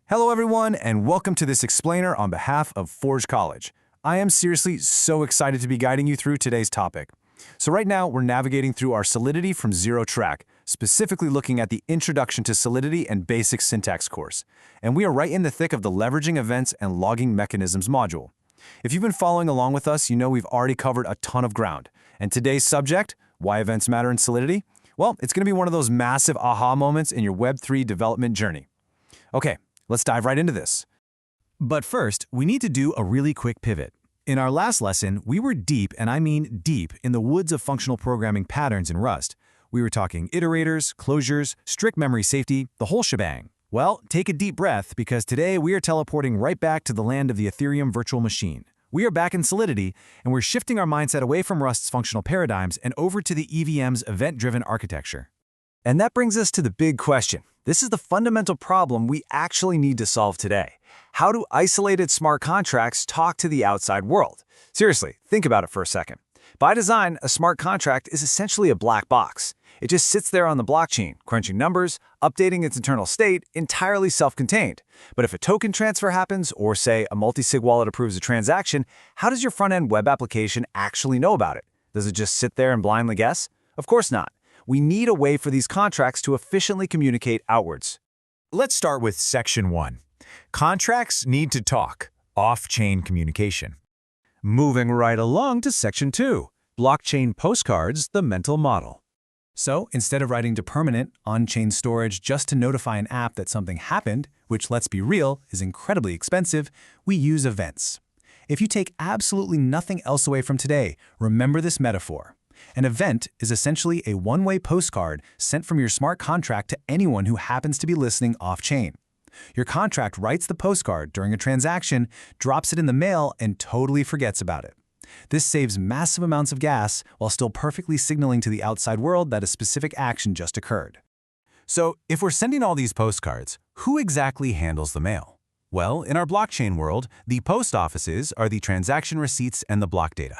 Hello everyone, and welcome to this explainer on behalf of Forge College. I am seriously so excited to be guiding you through today's topic. So right now, we're navigating through our Solidity from Zero track, specifically looking at the Introduction to Solidity and Basic Syntax course. And we are right in the thick of the Leveraging Events and Logging Mechanisms module. If you've been following along with us, you know we've already covered a ton of ground. And today's subject, why events matter in Solidity? Well, it's going to be one of those massive aha moments in your Web3 development journey. Okay, let's dive right into this. But first, we need to do a really quick pivot. In our last lesson, we were deep, and I mean deep, in the woods of functional programming patterns in Rust. We were talking iterators, closures, strict memory safety, the whole shebang. Well, take a deep breath, because today we are teleporting right back to the land of the Ethereum virtual machine. We are back in Solidity, and we're shifting our mindset away from Rust's functional paradigms and over to the EVM's event-driven architecture. And that brings us to the big question. This is the fundamental problem we actually need to solve today. How do isolated smart contracts talk to the outside world? Seriously, think about it for a second. By design, a smart contract is essentially a black box. It just sits there on the blockchain, crunching numbers, updating its internal state, entirely self-contained. But if a token transfer happens, or say a multi-sig wallet approves a transaction, how does your front-end web application actually know about it? Does it just sit there and blindly guess? Of course not. We need a way for these contracts to efficiently communicate outwards. Let's start with Section 1. Contracts need to talk. Off-chain communication. Moving right along to Section 2. Blockchain postcards, the mental model. So, instead of writing to permanent, on-chain storage just to notify an app that something happened, which, let's be real, is incredibly expensive, we use events. If you take absolutely nothing else away from today, remember this metaphor. An event is essentially a one-way postcard sent from your smart contract to anyone who happens to be listening off-chain. Your contract writes the postcard during a transaction, drops it in the mail, and totally forgets about it. This saves massive amounts of gas while still perfectly signaling to the outside world that a specific action just occurred. So, if we're sending all these postcards, who exactly handles the mail? Well, in our blockchain world, the post offices are the transaction receipts and the block data.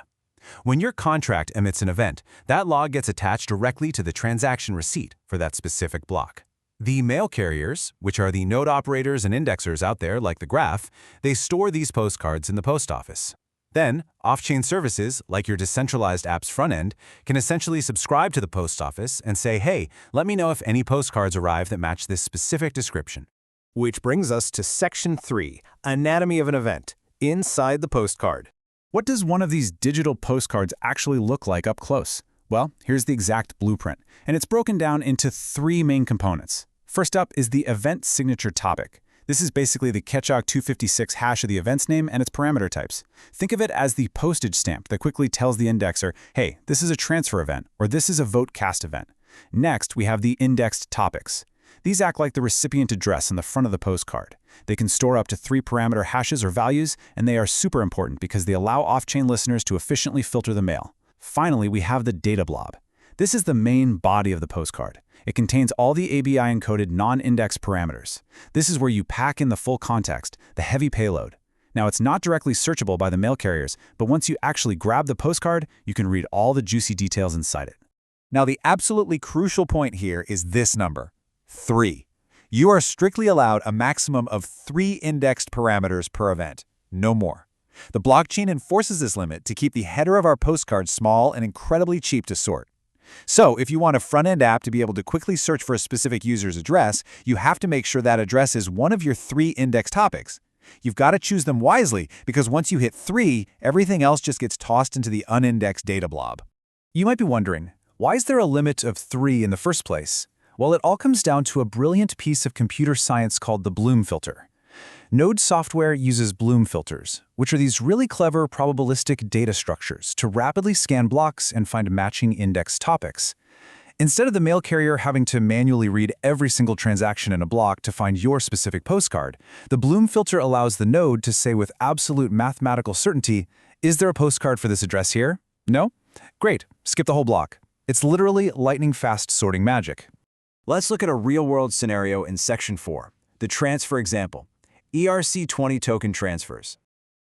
When your contract emits an event, that log gets attached directly to the transaction receipt for that specific block. The mail carriers, which are the node operators and indexers out there like the graph, they store these postcards in the post office. Then, off-chain services, like your decentralized app's front end, can essentially subscribe to the post office and say, hey, let me know if any postcards arrive that match this specific description. Which brings us to Section 3, Anatomy of an Event, inside the postcard. What does one of these digital postcards actually look like up close? Well, here's the exact blueprint, and it's broken down into 3 main components. First up is the event signature topic. This is basically the Ketchuk 256 hash of the event's name and its parameter types. Think of it as the postage stamp that quickly tells the indexer, hey, this is a transfer event, or this is a vote cast event. Next, we have the indexed topics. These act like the recipient address on the front of the postcard. They can store up to 3 parameter hashes or values, and they are super important because they allow off-chain listeners to efficiently filter the mail. Finally, we have the data blob. This is the main body of the postcard. It contains all the ABI-encoded non-indexed parameters. This is where you pack in the full context, the heavy payload. Now, it's not directly searchable by the mail carriers, but once you actually grab the postcard, you can read all the juicy details inside it. Now, the absolutely crucial point here is this number, 3. You are strictly allowed a maximum of 3 indexed parameters per event, no more. The blockchain enforces this limit to keep the header of our postcard small and incredibly cheap to sort. So, if you want a front-end app to be able to quickly search for a specific user's address, you have to make sure that address is one of your 3 index topics. You've got to choose them wisely because once you hit 3, everything else just gets tossed into the unindexed data blob. You might be wondering, why is there a limit of 3 in the first place? Well, it all comes down to a brilliant piece of computer science called the Bloom filter. Node software uses Bloom filters, which are these really clever probabilistic data structures to rapidly scan blocks and find matching index topics. Instead of the mail carrier having to manually read every single transaction in a block to find your specific postcard, the Bloom filter allows the node to say with absolute mathematical certainty, is there a postcard for this address here? No? Great, skip the whole block. It's literally lightning-fast sorting magic. Let's look at a real-world scenario in Section 4, the transfer example. ERC20 token transfers.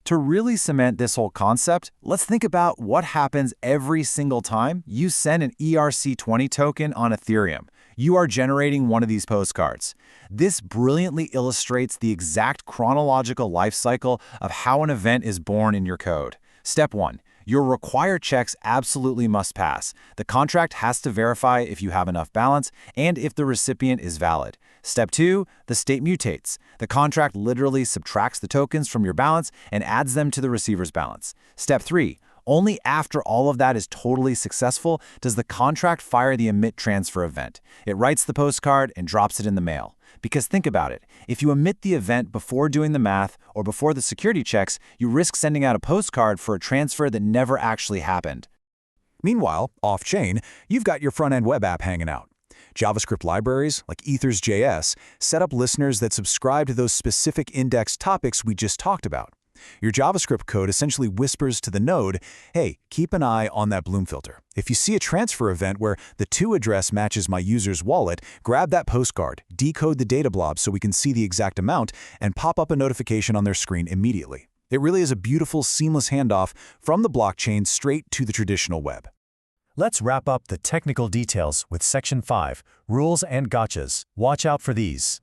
To really cement this whole concept, let's think about what happens every single time you send an ERC20 token on Ethereum. you are generating one of these postcards. This brilliantly illustrates the exact chronological life cycle of how an event is born in your code. Step 1. Your required checks absolutely must pass. The contract has to verify if you have enough balance and if the recipient is valid. Step 2. The state mutates. The contract literally subtracts the tokens from your balance and adds them to the receiver's balance. Step 3. Only after all of that is totally successful does the contract fire the emit transfer event. It writes the postcard and drops it in the mail. Because think about it, if you emit the event before doing the math or before the security checks, you risk sending out a postcard for a transfer that never actually happened. Meanwhile, off-chain, you've got your front-end web app hanging out. JavaScript libraries, like Ethers.js, set up listeners that subscribe to those specific indexed topics we just talked about. Your JavaScript code essentially whispers to the node, hey, keep an eye on that Bloom filter. If you see a transfer event where the to address matches my user's wallet, grab that postcard, decode the data blob so we can see the exact amount, and pop up a notification on their screen immediately. It really is a beautiful, seamless handoff from the blockchain straight to the traditional web. Let's wrap up the technical details with Section 5, Rules and Gotchas. Watch out for these.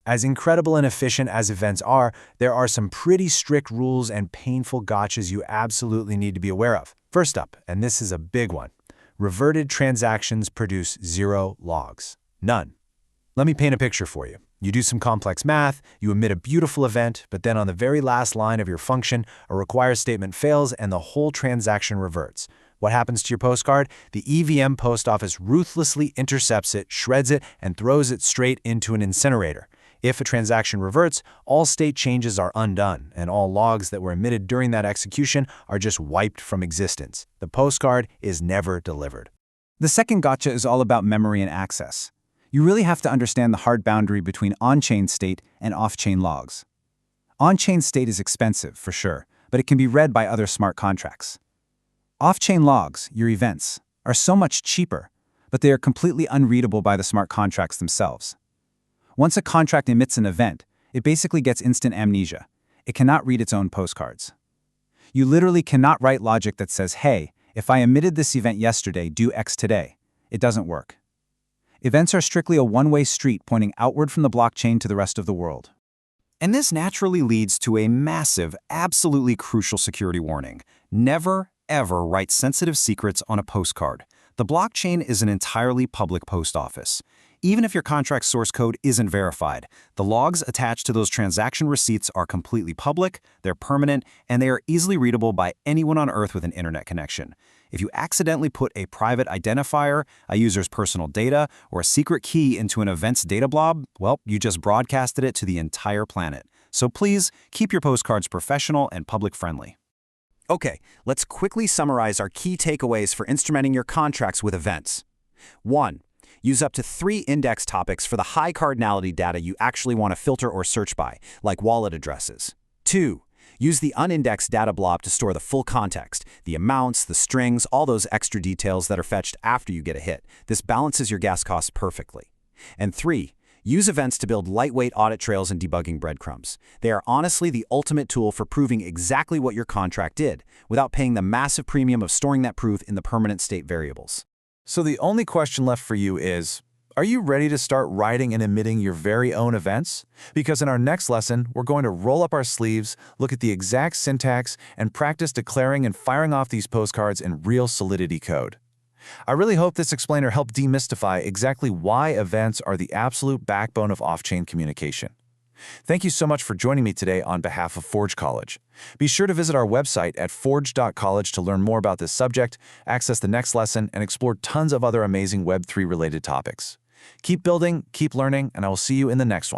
As incredible and efficient as events are, there are some pretty strict rules and painful gotchas you absolutely need to be aware of. First up, and this is a big one, reverted transactions produce 0 logs. None. Let me paint a picture for you. You do some complex math, you emit a beautiful event, but then on the very last line of your function, a require statement fails and the whole transaction reverts. What happens to your postcard? The EVM post office ruthlessly intercepts it, shreds it, and throws it straight into an incinerator. If a transaction reverts, all state changes are undone, and all logs that were emitted during that execution are just wiped from existence. The postcard is never delivered. The second gotcha is all about memory and access. You really have to understand the hard boundary between on-chain state and off-chain logs. On-chain state is expensive, for sure, but it can be read by other smart contracts. Off-chain logs, your events, are so much cheaper, but they are completely unreadable by the smart contracts themselves. Once a contract emits an event, it basically gets instant amnesia. It cannot read its own postcards. You literally cannot write logic that says, hey, if I emitted this event yesterday, do X today. It doesn't work. Events are strictly a one-way street pointing outward from the blockchain to the rest of the world. And this naturally leads to a massive, absolutely crucial security warning. Never, ever write sensitive secrets on a postcard. The blockchain is an entirely public post office. Even if your contract source code isn't verified, the logs attached to those transaction receipts are completely public, they're permanent, and they are easily readable by anyone on Earth with an internet connection. If you accidentally put a private identifier, a user's personal data, or a secret key into an event's data blob, well, you just broadcasted it to the entire planet. So please, keep your postcards professional and public-friendly. Okay, let's quickly summarize our key takeaways for instrumenting your contracts with events. 1. Use up to 3 index topics for the high cardinality data you actually want to filter or search by, like wallet addresses. 2. Use the unindexed data blob to store the full context, the amounts, the strings, all those extra details that are fetched after you get a hit. This balances your gas costs perfectly. And 3. Use events to build lightweight audit trails and debugging breadcrumbs. They are honestly the ultimate tool for proving exactly what your contract did, without paying the massive premium of storing that proof in the permanent state variables. So the only question left for you is, are you ready to start writing and emitting your very own events? Because in our next lesson, we're going to roll up our sleeves, look at the exact syntax, and practice declaring and firing off these postcards in real Solidity code. I really hope this explainer helped demystify exactly why events are the absolute backbone of off-chain communication. Thank you so much for joining me today on behalf of Forge College. Be sure to visit our website at forge.college to learn more about this subject, access the next lesson, and explore tons of other amazing Web3 related topics. Keep building, keep learning, and I will see you in the next one.